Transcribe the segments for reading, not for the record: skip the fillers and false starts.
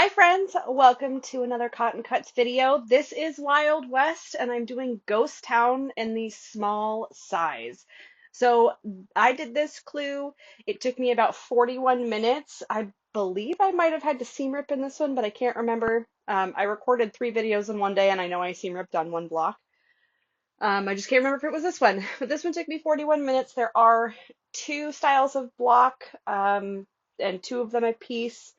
Hi friends, welcome to another Cotton Cuts video. This is Wild West and I'm doing Ghost Town in the small size. So I did this clue. It took me about 41 minutes. I believe I might have had to seam rip in this one, but I can't remember. I recorded 3 videos in one day and I know I seam ripped on one block. I just can't remember if it was this one, but this one took me 41 minutes. There are two styles of block and two of them a piece.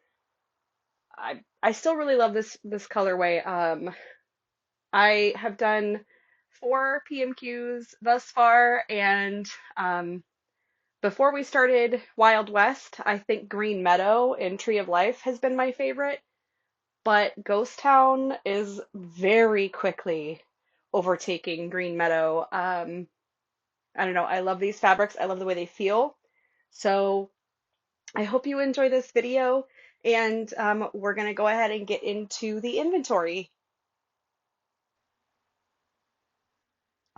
I still really love this colorway. I have done 4 PMQs thus far, and before we started Wild West, I think Green Meadow and Tree of Life has been my favorite, but Ghost Town is very quickly overtaking Green Meadow. I don't know, I love these fabrics. I love the way they feel. So I hope you enjoy this video, and we're going to go ahead and get into the inventory.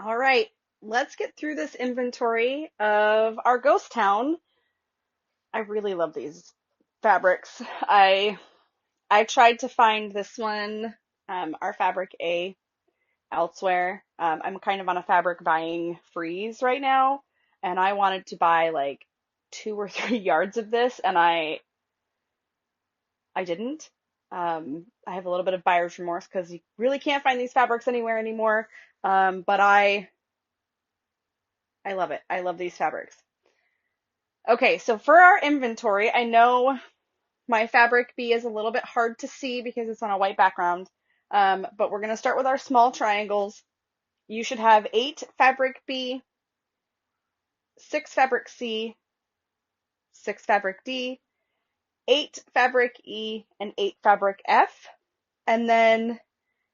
All right, let's get through this inventory of our ghost town. I really love these fabrics. I tried to find this one, our fabric A, elsewhere. I'm kind of on a fabric buying freeze right now, and I wanted to buy like 2 or 3 yards of this, and I didn't. I have a little bit of buyer's remorse because you really can't find these fabrics anywhere anymore. But I love it. I love these fabrics. Okay, so for our inventory, I know my fabric B is a little bit hard to see because it's on a white background, but we're going to start with our small triangles. You should have 8 fabric B, 6 fabric C, 6 fabric D, 8 fabric E, and 8 fabric F. And then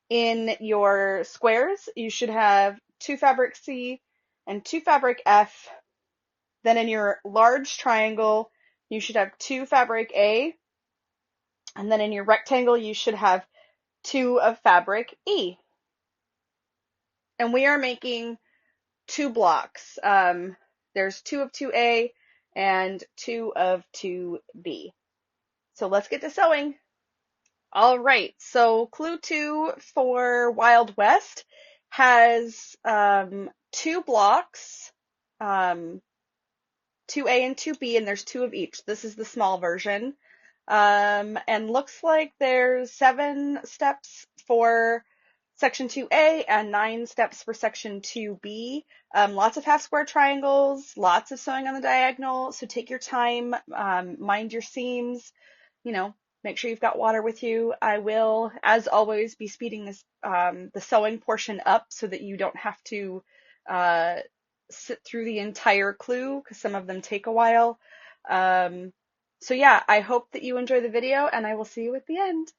in your squares, you should have 2 fabric C and 2 fabric F. Then in your large triangle, you should have 2 fabric A. And then in your rectangle, you should have 2 of fabric E. And we are making 2 blocks. There's 2 of 2A and 2 of 2B. So let's get to sewing. All right, so clue 2 for Wild West has 2 blocks, 2A and 2B, and there's 2 of each. This is the small version. And looks like there's 7 steps for section 2A and 9 steps for section 2B. Lots of half square triangles, lots of sewing on the diagonal, so take your time, mind your seams, make sure you've got water with you. I will, as always, be speeding this the sewing portion up so that you don't have to sit through the entire clue because some of them take a while. So yeah, I hope that you enjoy the video and I will see you at the end.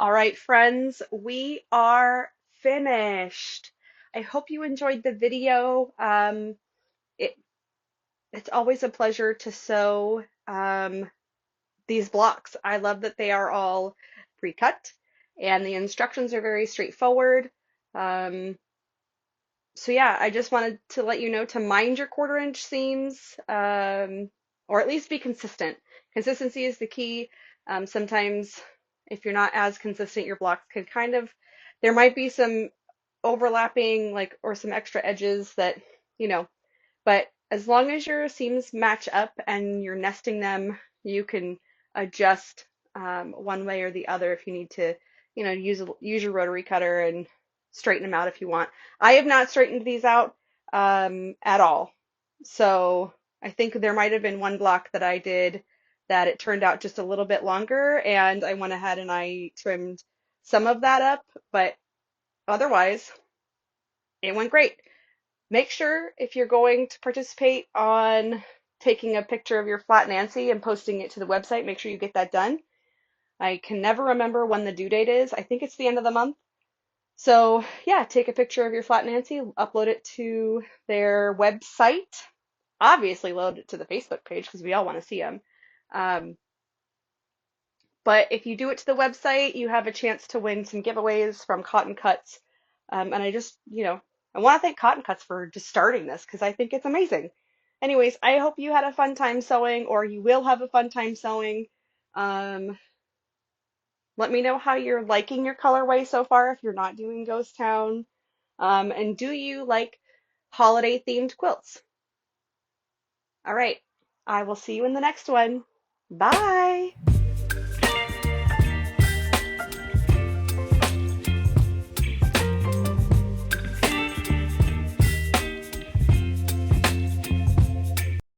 All right, friends, we are finished. I hope you enjoyed the video. It, it's always a pleasure to sew these blocks. I love that they are all pre-cut and the instructions are very straightforward. Um, so yeah, I just wanted to let you know to mind your 1/4 inch seams, or at least be consistent. Consistency is the key. Sometimes if you're not as consistent, your blocks could kind of, there might be some overlapping, like, or some extra edges that, you know, but as long as your seams match up and you're nesting them, you can adjust one way or the other if you need to, use your rotary cutter and straighten them out if you want. I have not straightened these out at all. So I think there might have been one block that I did that it turned out just a little bit longer, and I went ahead and I trimmed some of that up, but otherwise it went great. Make sure if you're going to participate on taking a picture of your flat Nancy and posting it to the website, make sure you get that done. I can never remember when the due date is. I think it's the end of the month. So yeah, take a picture of your flat Nancy, upload it to their website. Obviously load it to the Facebook page because we all want to see them. Um, but if you do it to the website, you have a chance to win some giveaways from Cotton Cuts. And I just, I want to thank Cotton Cuts for just starting this because I think it's amazing. Anyways, I hope you had a fun time sewing, or you will have a fun time sewing. Um, Let me know how you're liking your colorway so far if you're not doing Ghost Town. And do you like holiday themed quilts? All right, I will see you in the next one. Bye.